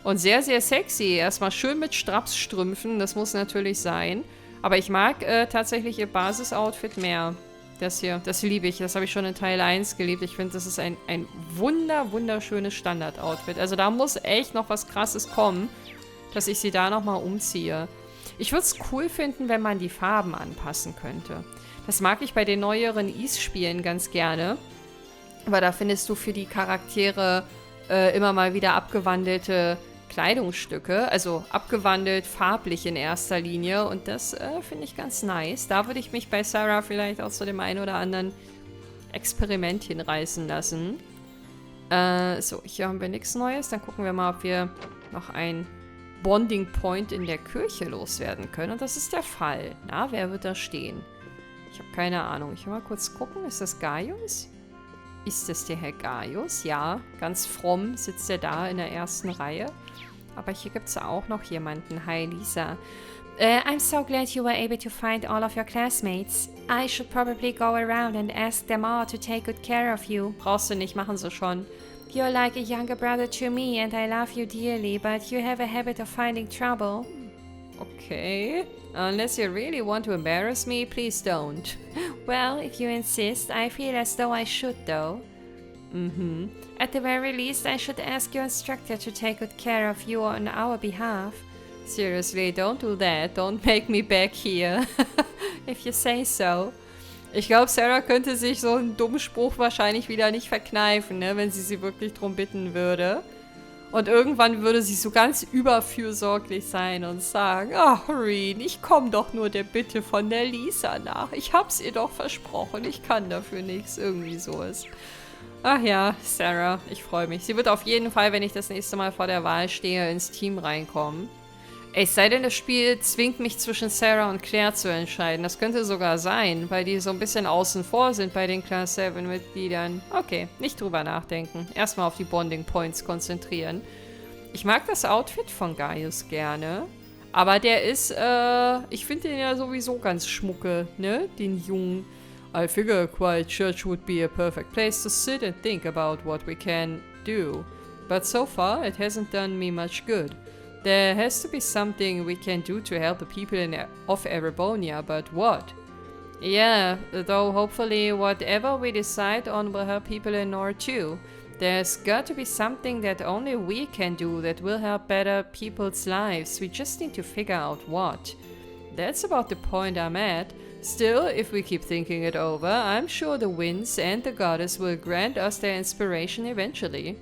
Und sehr, sehr sexy. Erstmal schön mit Strapsstrümpfen, das muss natürlich sein. Aber ich mag tatsächlich ihr Basis-Outfit mehr. Das hier, das liebe ich. Das habe ich schon in Teil 1 geliebt. Ich finde, das ist ein wunderschönes Standard-Outfit. Also da muss echt noch was Krasses kommen, dass ich sie da nochmal umziehe. Ich würde es cool finden, wenn man die Farben anpassen könnte. Das mag ich bei den neueren Ys-Spielen ganz gerne. Aber da findest du für die Charaktere immer mal wieder abgewandelte Kleidungsstücke. Also abgewandelt, farblich in erster Linie. Und das finde ich ganz nice. Da würde ich mich bei Sarah vielleicht auch zu dem einen oder anderen Experiment hinreißen lassen. So, hier haben wir nichts Neues. Dann gucken wir mal, ob wir noch ein Bonding Point in der Kirche loswerden können. Und das ist der Fall. Na, wer wird da stehen? Ich habe keine Ahnung. Ich will mal kurz gucken. Ist das Gaius? Ist das der Herr Gaius? Ja, ganz fromm sitzt er da in der ersten Reihe. Aber hier gibt es auch noch jemanden. Hi, Lisa. I'm so glad you were able to find all of your classmates. I should probably go around and ask them all to take good care of you. Brauchst du nicht, machen sie schon. You're like a younger brother to me and I love you dearly, but you have a habit of finding trouble. Okay. Unless you really want to embarrass me, please don't. Well, if you insist, I feel as though I should, though. At the very least, I should ask your instructor to take good care of you on our behalf. Seriously, don't do that. Don't make me back here. If you say so. Ich glaube, Sarah könnte sich so einen dummen Spruch wahrscheinlich wieder nicht verkneifen, ne, wenn sie wirklich drum bitten würde. Und irgendwann würde sie so ganz überfürsorglich sein und sagen, ach, Reen, ich komme doch nur der Bitte von der Lisa nach. Ich hab's ihr doch versprochen, ich kann dafür nichts. Irgendwie sowas. Ach ja, Sarah, ich freue mich. Sie wird auf jeden Fall, wenn ich das nächste Mal vor der Wahl stehe, ins Team reinkommen. Es sei denn, das Spiel zwingt mich zwischen Sarah und Claire zu entscheiden. Das könnte sogar sein, weil die so ein bisschen außen vor sind bei den Class 7 Mitgliedern. Okay, nicht drüber nachdenken. Erstmal auf die Bonding Points konzentrieren. Ich mag das Outfit von Gaius gerne. Aber der ist, ich finde den ja sowieso ganz schmucke, ne? Den Jungen. I figure a quiet church would be a perfect place to sit and think about what we can do. But so far, it hasn't done me much good. There has to be something we can do to help the people of Erebonia, but what? Yeah, though hopefully whatever we decide on will help people in NOR too. There's got to be something that only we can do that will help better people's lives. We just need to figure out what. That's about the point I'm at. Still, if we keep thinking it over, I'm sure the winds and the goddess will grant us their inspiration eventually.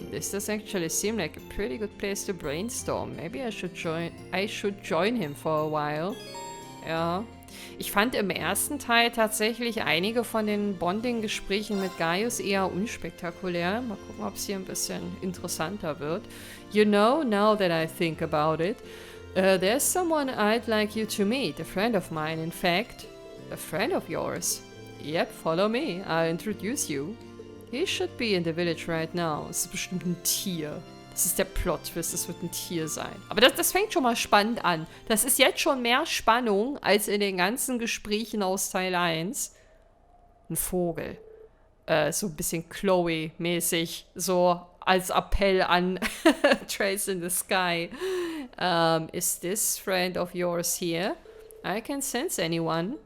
This does actually seem like a pretty good place to brainstorm. Maybe I should join him for a while. Ja, Ich fand im ersten Teil tatsächlich einige von den Bonding-Gesprächen mit Gaius eher unspektakulär. Mal gucken, ob es hier ein bisschen interessanter wird. You know, now that I think about it, there's someone I'd like you to meet, a friend of mine, in fact. A friend of yours? Yep, follow me, I'll introduce you. He should be in the village right now. Es ist bestimmt ein Tier. Das ist der Plot-Twist, es wird ein Tier sein. Aber das fängt schon mal spannend an. Das ist jetzt schon mehr Spannung als in den ganzen Gesprächen aus Teil 1. Ein Vogel. So ein bisschen Chloe-mäßig. So als Appell an Trace in the Sky. Is this friend of yours here? I can sense anyone.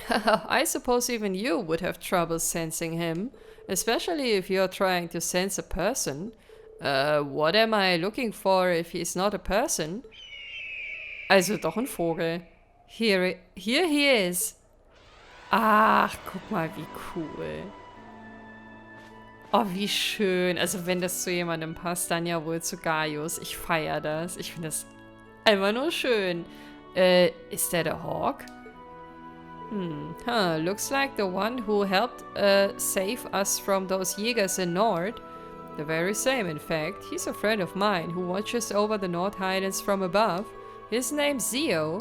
I suppose even you would have trouble sensing him. Especially if you're trying to sense a person. What am I looking for if he's not a person? Also doch ein Vogel. Here he is. Ach, guck mal, wie cool. Oh, wie schön. Also wenn das zu jemandem passt, dann ja wohl zu Gaius. Ich feiere das. Ich finde das einfach nur schön. Is that a hawk? Looks like the one who helped save us from those Jägers in Nord. The very same, in fact. He's a friend of mine who watches over the North Highlands from above. His name's Zio.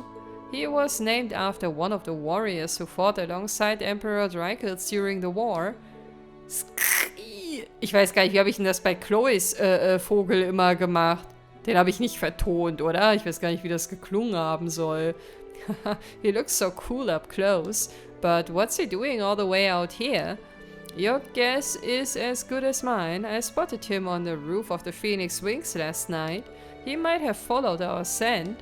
He was named after one of the warriors who fought alongside Emperor Dreichels during the war. Ich weiß gar nicht, wie habe ich denn das bei Chloes Vogel immer gemacht? Den habe ich nicht vertont, oder? Ich weiß gar nicht, wie das geklungen haben soll. He looks so cool up close. But what's he doing all the way out here? Your guess is as good as mine. I spotted him on the roof of the Phoenix Wings last night. He might have followed our scent.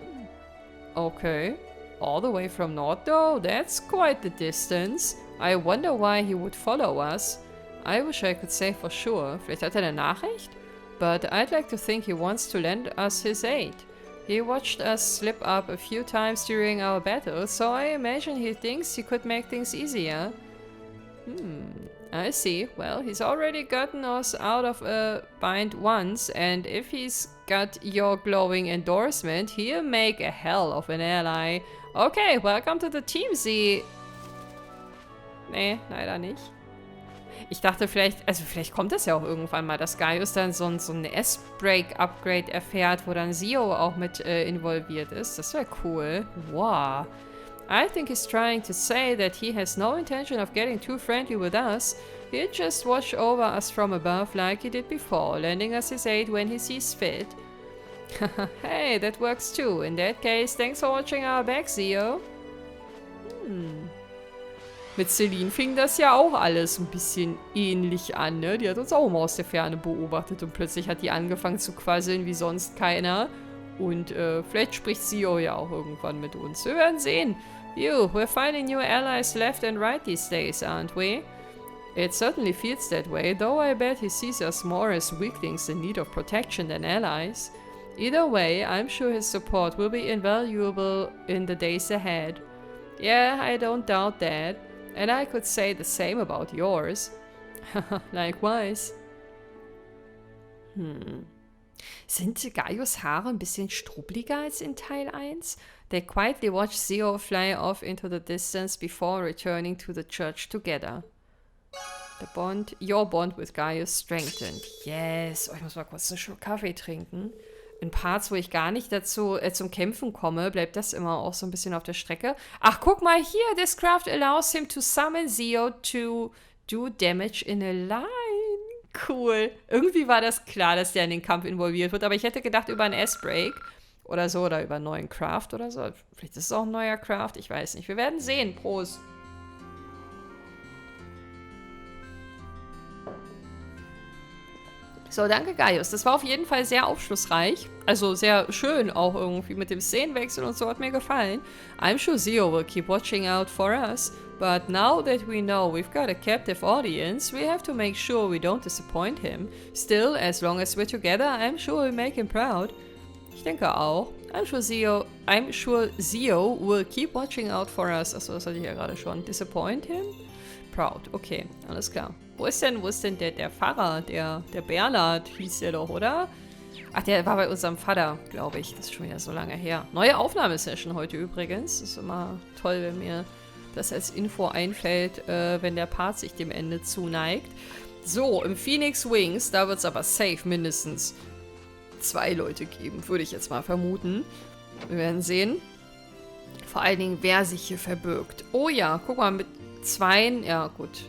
Okay. All the way from north though? That's quite the distance. I wonder why he would follow us. I wish I could say for sure. Vielleicht hat er eine Nachricht? But I'd like to think he wants to lend us his aid. He watched us slip up a few times during our battle, so I imagine he thinks he could make things easier. I see. Well, he's already gotten us out of a bind once, and if he's got your glowing endorsement, he'll make a hell of an ally. Okay, welcome to the team, Z. Nee, leider nicht. Ich dachte vielleicht, also vielleicht kommt das ja auch irgendwann mal, dass Gaius dann so ein S-Break-Upgrade erfährt, wo dann Zio auch mit involviert ist. Das wäre cool. Wow. I think he's trying to say that he has no intention of getting too friendly with us. He'll just watch over us from above like he did before, lending us his aid when he sees fit. Hey, that works too. In that case, thanks for watching our back, Zio. Mit Celine fing das ja auch alles ein bisschen ähnlich an, ne? Die hat uns auch immer aus der Ferne beobachtet und plötzlich hat die angefangen zu quasseln wie sonst keiner. Und vielleicht spricht Zio ja auch irgendwann mit uns. Wir werden sehen. We're finding new allies left and right these days, aren't we? It certainly feels that way, though I bet he sees us more as weaklings in need of protection than allies. Either way, I'm sure his support will be invaluable in the days ahead. Yeah, I don't doubt that. And I could say the same about yours. Likewise. Sind Gaius Haare ein bisschen strubbliger als in Teil 1? They quietly watch Zio fly off into the distance before returning to the church together. Your bond with Gaius strengthened. Yes. Oh, ich muss mal kurz einen Schluck Kaffee trinken. In Parts, wo ich gar nicht dazu zum Kämpfen komme, bleibt das immer auch so ein bisschen auf der Strecke. Ach, guck mal hier. This craft allows him to summon Zio to do damage in a line. Cool. Irgendwie war das klar, dass der in den Kampf involviert wird, aber ich hätte gedacht über einen S-Break oder so oder über einen neuen Craft oder so. Vielleicht ist es auch ein neuer Craft, ich weiß nicht. Wir werden sehen. Prost. So, danke Gaius. Das war auf jeden Fall sehr aufschlussreich. Also sehr schön auch irgendwie mit dem Szenenwechsel und so, hat mir gefallen. I'm sure Zio will keep watching out for us. But now that we know we've got a captive audience, we have to make sure we don't disappoint him. Still, as long as we're together, I'm sure we'll make him proud. Ich denke auch. I'm sure Zio will keep watching out for us. Achso, das hatte ich ja gerade schon. Disappoint him? Proud. Okay, alles klar. Wo ist denn der Pfarrer? Der Bernhard hieß der doch, oder? Ach, der war bei unserem Vater, glaube ich. Das ist schon wieder so lange her. Neue Aufnahmesession heute übrigens. Das ist immer toll, wenn mir das als Info einfällt, wenn der Part sich dem Ende zuneigt. So, im Phoenix Wings, da wird es aber safe mindestens 2 Leute geben, würde ich jetzt mal vermuten. Wir werden sehen. Vor allen Dingen, wer sich hier verbirgt. Oh ja, guck mal, mit 2, ja gut,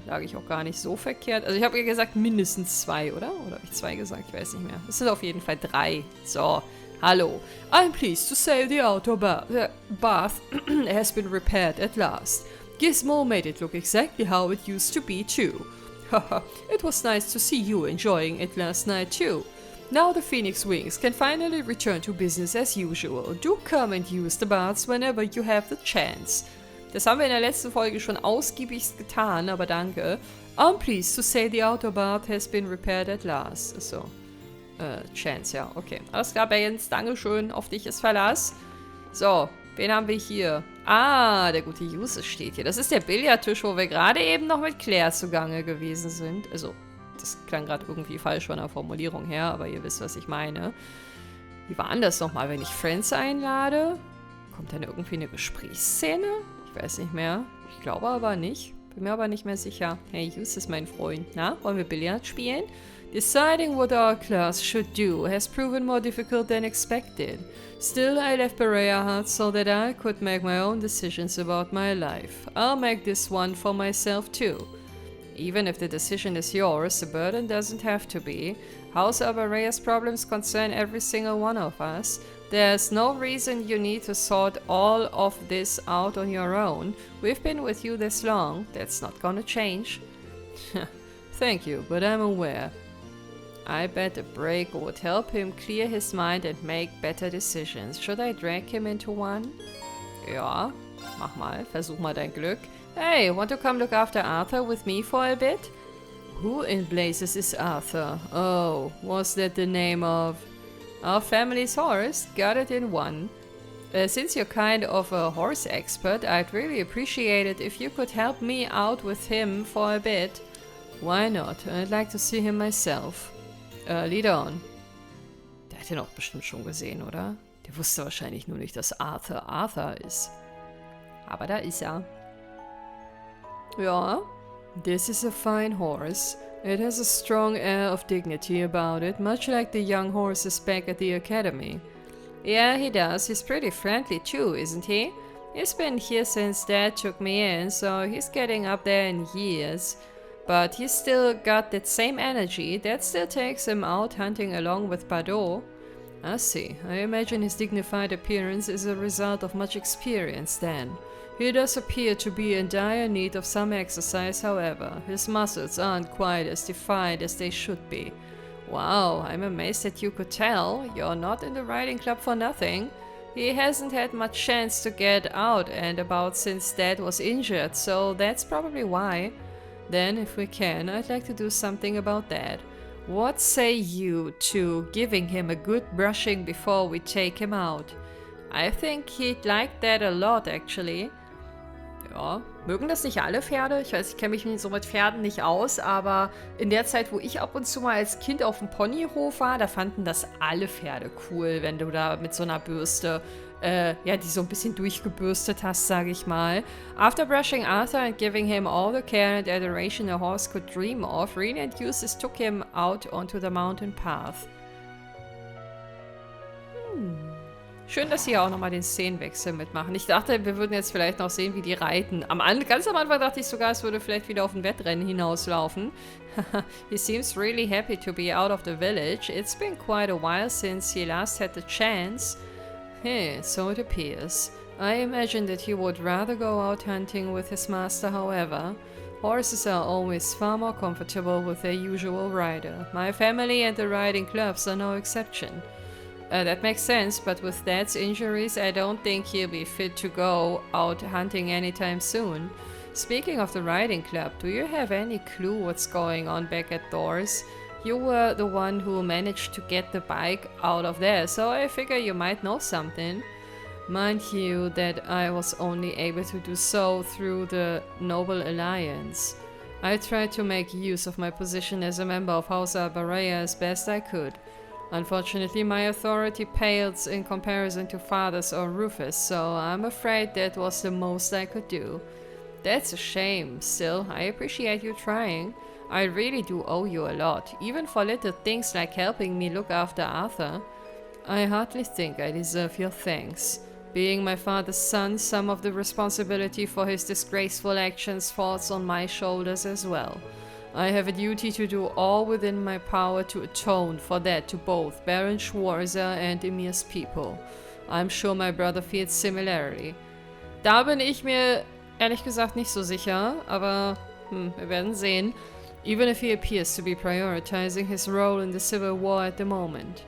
lag ich auch gar nicht so verkehrt. Also ich habe ja gesagt, mindestens 2, oder? Oder habe ich 2 gesagt? Ich weiß nicht mehr. Es sind auf jeden Fall 3. So, hallo. I'm pleased to say the outdoor bath has been repaired at last. Gizmo made it look exactly how it used to be too. Haha, it was nice to see you enjoying it last night too. Now the Phoenix Wings can finally return to business as usual. Do come and use the baths whenever you have the chance. Das haben wir in der letzten Folge schon ausgiebigst getan, aber danke. I'm pleased to say the outdoor bath has been repaired at last. Achso. Chance, ja, okay. Alles klar, Jens, Dankeschön, auf dich ist Verlass. So, wen haben wir hier? Ah, der gute Yusuf steht hier. Das ist der Billardtisch, wo wir gerade eben noch mit Claire zugange gewesen sind. Also, das klang gerade irgendwie falsch von der Formulierung her, aber ihr wisst, was ich meine. Wie war denn das nochmal, wenn ich Friends einlade? Kommt dann irgendwie eine Gesprächsszene? Ich weiß nicht mehr. Ich glaube aber nicht. Bin mir aber nicht mehr sicher. Hey, Yusuf ist mein Freund. Na, wollen wir Billard spielen? Deciding what our class should do has proven more difficult than expected. Still, I left Berea Hut so that I could make my own decisions about my life. I'll make this one for myself too. Even if the decision is yours, the burden doesn't have to be. House Berea's problems concern every single one of us. There's no reason you need to sort all of this out on your own. We've been with you this long. That's not gonna change. Thank you, but I'm aware. I bet a break would help him clear his mind and make better decisions. Should I drag him into one? Ja, mach mal. Versuch mal dein Glück. Hey, want to come look after Arthur with me for a bit? Who in blazes is Arthur? Oh, was that the name of... Our family's horse? Got it in one. Since you're kind of a horse expert, I'd really appreciate it if you could help me out with him for a bit. Why not? I'd like to see him myself. Lead on. Der hat ihn auch bestimmt schon gesehen, oder? Der wusste wahrscheinlich nur nicht, dass Arthur Arthur ist. Aber da ist er. Ja. This is a fine horse. It has a strong air of dignity about it, much like the young horses back at the academy. Yeah, he does. He's pretty friendly too, isn't he? He's been here since Dad took me in, so he's getting up there in years. But he's still got that same energy. That still takes him out hunting along with Bardot. I see. I imagine his dignified appearance is a result of much experience then. He does appear to be in dire need of some exercise, however. His muscles aren't quite as defined as they should be. Wow, I'm amazed that you could tell. You're not in the riding club for nothing. He hasn't had much chance to get out and about since Dad was injured, so that's probably why. Then, if we can, I'd like to do something about that. What say you to giving him a good brushing before we take him out? I think he'd like that a lot, actually. Ja, mögen das nicht alle Pferde? Ich weiß, ich kenne mich so mit Pferden nicht aus, aber in der Zeit, wo ich ab und zu mal als Kind auf dem Ponyhof war, da fanden das alle Pferde cool, wenn du da mit so einer Bürste, ja, die so ein bisschen durchgebürstet hast, sage ich mal. After brushing Arthur and giving him all the care and adoration a horse could dream of, Rene and Eustace took him out onto the mountain path. Schön, dass sie ja auch nochmal den Szenenwechsel mitmachen. Ich dachte, wir würden jetzt vielleicht noch sehen, wie die reiten. Ganz am Anfang dachte ich sogar, es würde vielleicht wieder auf ein Wettrennen hinauslaufen. He seems really happy to be out of the village. It's been quite a while since he last had the chance. Hey, so it appears. I imagine that he would rather go out hunting with his master, however. Horses are always far more comfortable with their usual rider. My family and the riding clubs are no exception. That makes sense, but with Dad's injuries, I don't think he'll be fit to go out hunting anytime soon. Speaking of the riding club, do you have any clue what's going on back at Thor's? You were the one who managed to get the bike out of there, so I figure you might know something. Mind you that I was only able to do so through the Noble Alliance. I tried to make use of my position as a member of House Berea as best I could. Unfortunately, my authority pales in comparison to Father's or Rufus, so I'm afraid that was the most I could do. That's a shame. Still, I appreciate you trying. I really do owe you a lot, even for little things like helping me look after Arthur. I hardly think I deserve your thanks. Being my father's son, some of the responsibility for his disgraceful actions falls on my shoulders as well. I have a duty to do all within my power to atone for that to both Baron Schwarzer and Emir's people. I'm sure my brother feels similarly. Da bin ich mir ehrlich gesagt nicht so sicher, aber wir werden sehen. Even if he appears to be prioritizing his role in the civil war at the moment.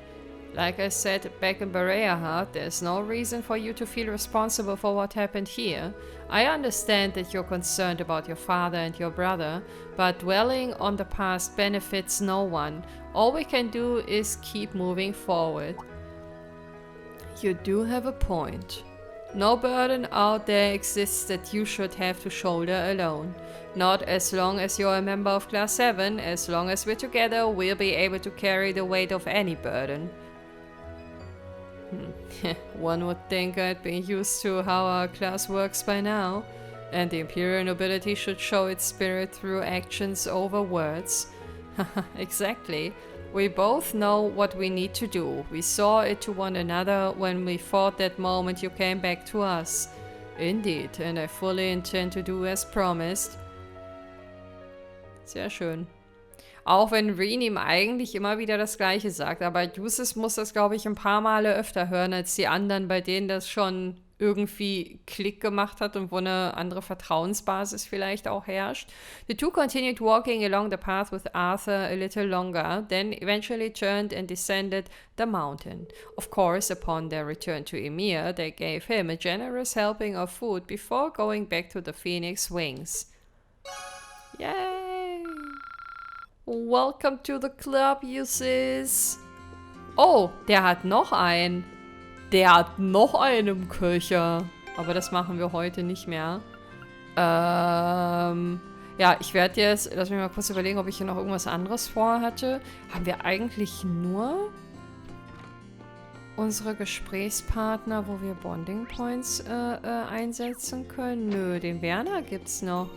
Like I said back in Berea, there's no reason for you to feel responsible for what happened here. I understand that you're concerned about your father and your brother, but dwelling on the past benefits no one. All we can do is keep moving forward. You do have a point. No burden out there exists that you should have to shoulder alone. Not as long as you're a member of Class 7, as long as we're together, we'll be able to carry the weight of any burden. One would think I'd be used to how our class works by now, and the Imperial nobility should show its spirit through actions over words. Exactly. We both know what we need to do. We saw it to one another when we fought that moment you came back to us. Indeed, and I fully intend to do as promised. Sehr schön. Auch wenn Reen ihm eigentlich immer wieder das Gleiche sagt, aber Jusis muss das, glaube ich, ein paar Male öfter hören als die anderen, bei denen das schon irgendwie Klick gemacht hat und wo eine andere Vertrauensbasis vielleicht auch herrscht. The two continued walking along the path with Arthur a little longer, then eventually turned and descended the mountain. Of course, upon their return to Emir, they gave him a generous helping of food before going back to the Phoenix Wings. Yay! Welcome to the club, Jusis. Oh, der hat noch einen. Der hat noch einen im Köcher. Aber das machen wir heute nicht mehr. Ja, ich werde jetzt... Lass mich mal kurz überlegen, ob ich hier noch irgendwas anderes vorhatte. Haben wir eigentlich nur unsere Gesprächspartner, wo wir Bonding Points einsetzen können? Nö, den Werner gibt's noch.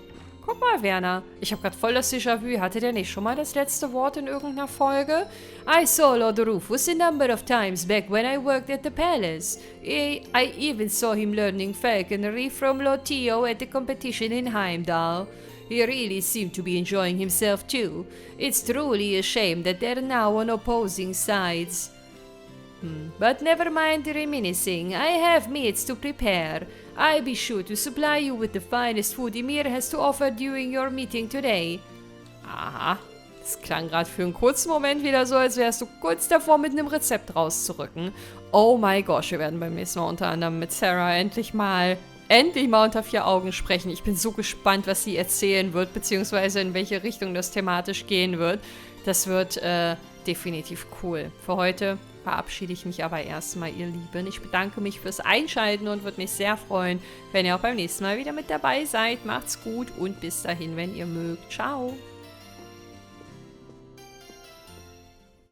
Guck mal, Werner. Ich habe gerade voll das Déjà-vu. Hatte der nicht schon mal das letzte Wort in irgendeiner Folge? I saw Lord Rufus a number of times back when I worked at the palace. I even saw him learning falconry from Lord Theo at the competition in Heimdall. He really seemed to be enjoying himself too. It's truly a shame that they're now on opposing sides. But never mind reminiscing. I have meats to prepare. I'll be sure to supply you with the finest food Emir has to offer during your meeting today. Aha, das klang gerade für einen kurzen Moment wieder so, als wärst du kurz davor, mit einem Rezept rauszurücken. Oh my gosh, wir werden beim nächsten Mal unter anderem mit Sarah endlich mal unter 4 Augen sprechen. Ich bin so gespannt, was sie erzählen wird, beziehungsweise in welche Richtung das thematisch gehen wird. Das wird definitiv cool. Für heute verabschiede ich mich aber erstmal, ihr Lieben. Ich bedanke mich fürs Einschalten und würde mich sehr freuen, wenn ihr auch beim nächsten Mal wieder mit dabei seid. Macht's gut und bis dahin, wenn ihr mögt. Ciao!